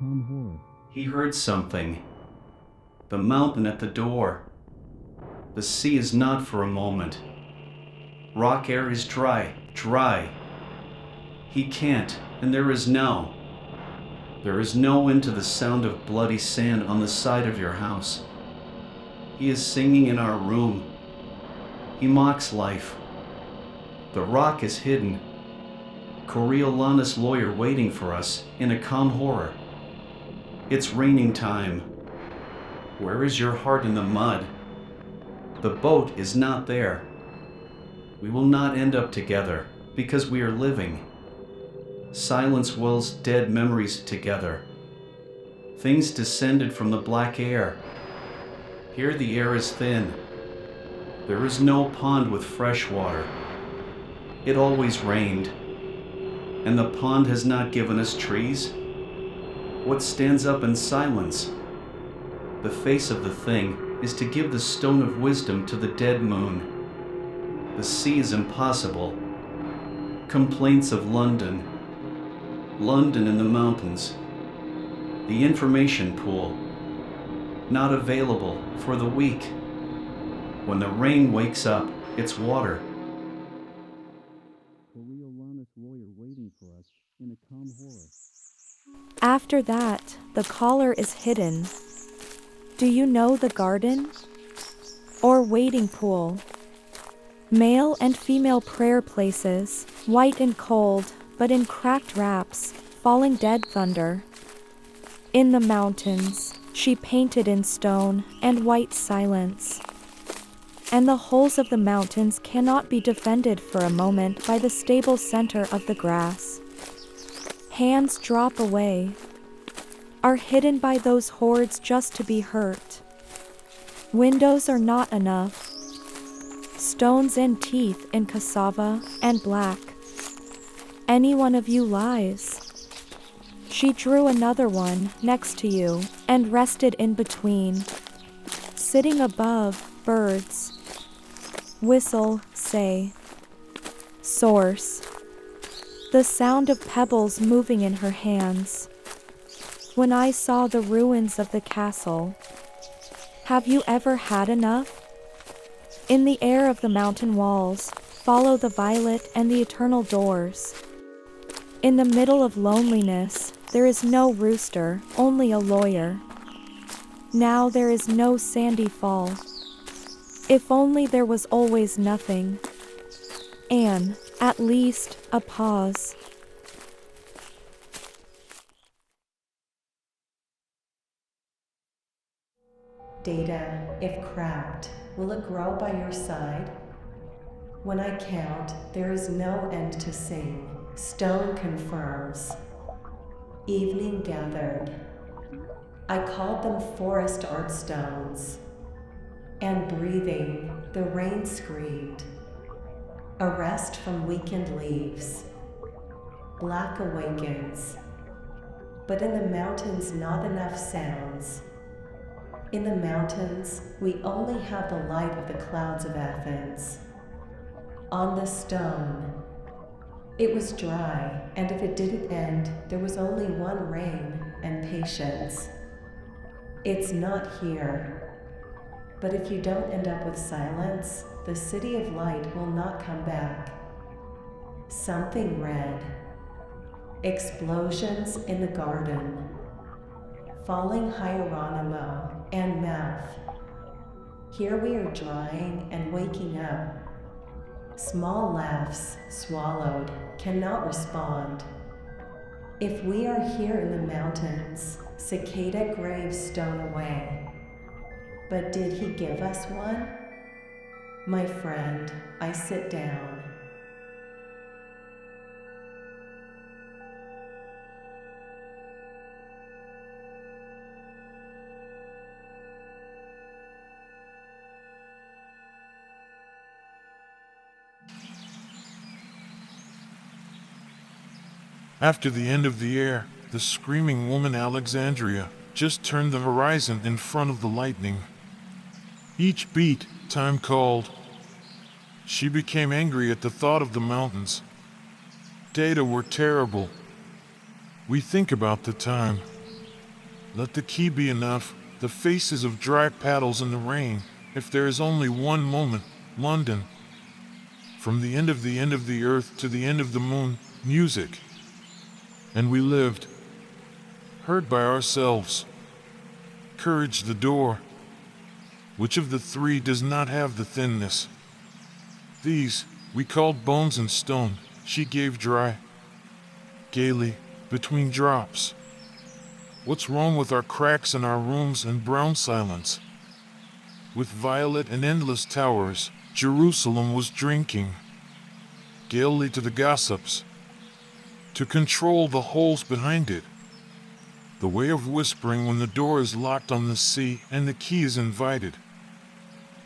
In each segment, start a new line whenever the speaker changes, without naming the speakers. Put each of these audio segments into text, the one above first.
calm horror.
He heard something. The mountain at the door. The sea is not for a moment. Rock air is dry, dry. He can't, and there is no. There is no end to the sound of bloody sand on the side of your house. He is singing in our room. He mocks life. The rock is hidden. Coriolanus lawyer waiting for us in a calm horror. It's raining time. Where is your heart in the mud? The boat is not there. We will not end up together because we are living. Silence wells dead memories together. Things descended from the black air. Here the air is thin. There is no pond with fresh water. It always rained. And the pond has not given us trees. What stands up in silence? The face of the thing is to give the stone of wisdom to the dead moon. The sea is impossible. Complaints of London. London in the mountains. The information pool. Not available for the weak. When the rain wakes up, it's water.
Coriolanus lawyer waiting for us in a calm horror.
After that, the collar is hidden. Do you know the garden? Or waiting pool? Male and female prayer places, white and cold, but in cracked wraps, falling dead thunder. In the mountains, she painted in stone and white silence. And the holes of the mountains cannot be defended for a moment by the stable center of the grass. Hands drop away, are hidden by those hordes just to be hurt. Windows are not enough. Stones and teeth in cassava and black. Any one of you lies. She drew another one next to you and rested in between. Sitting above, birds. Whistle, say. Source. The sound of pebbles moving in her hands. When I saw the ruins of the castle. Have you ever had enough? In the air of the mountain walls, follow the violet and the eternal doors. In the middle of loneliness, there is no rooster, only a lawyer. Now there is no sandy fall. If only there was always nothing. And, at least, a pause.
Data, if cracked, will it grow by your side? When I count, there is no end to sing. Stone confirms. Evening gathered. I called them forest art stones. And breathing, the rain screamed. A rest from weakened leaves. Black awakens. But in the mountains, not enough sounds. In the mountains, we only have the light of the clouds of Athens. On the stone, it was dry, and if it didn't end, there was only one rain and patience. It's not here. But if you don't end up with silence, the city of light will not come back. Something red. Explosions in the garden. Falling Hieronymo and mouth. Here we are drying and waking up. Small laughs, swallowed, cannot respond. If we are here in the mountains, cicada graves stone away. But did he give us one? My friend, I sit down.
After the end of the air, the screaming woman Alexandria just turned the horizon in front of the lightning. Each beat, time called. She became angry at the thought of the mountains. Data were terrible. We think about the time. Let the key be enough, the faces of dry paddles in the rain, if there is only one moment, London. From the end of the earth to the end of the moon, music. And we lived, heard by ourselves. Courage the door. Which of the three does not have the thinness? These, we called bones and stone, she gave dry, gaily, between drops. What's wrong with our cracks in our rooms and brown silence? With violet and endless towers, Jerusalem was drinking, gaily to the gossips, to control the holes behind it. The way of whispering when the door is locked on the sea and the key is invited.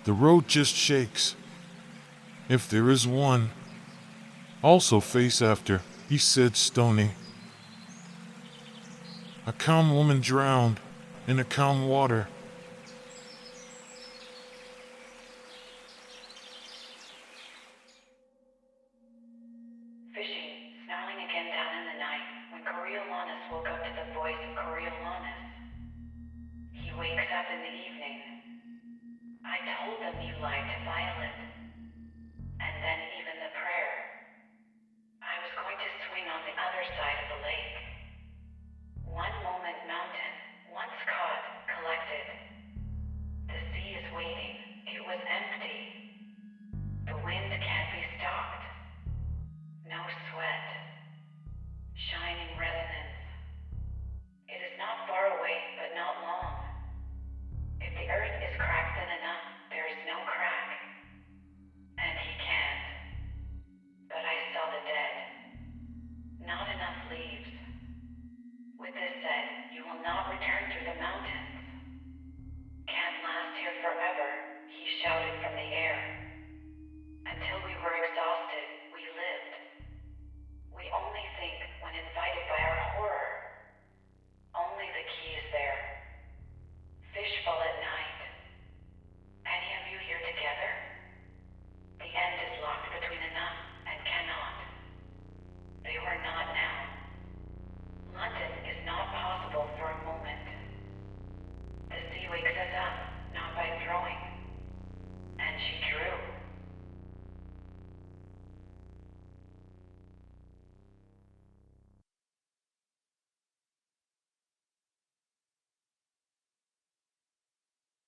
The road just shakes. If there is one. Also face after, he said stony. A calm woman drowned in a calm water.
Fishing, snarling again down in the night, when Coriolanus woke up to the voice of Coriolanus. He wakes up in the evening. I told them you liked violet.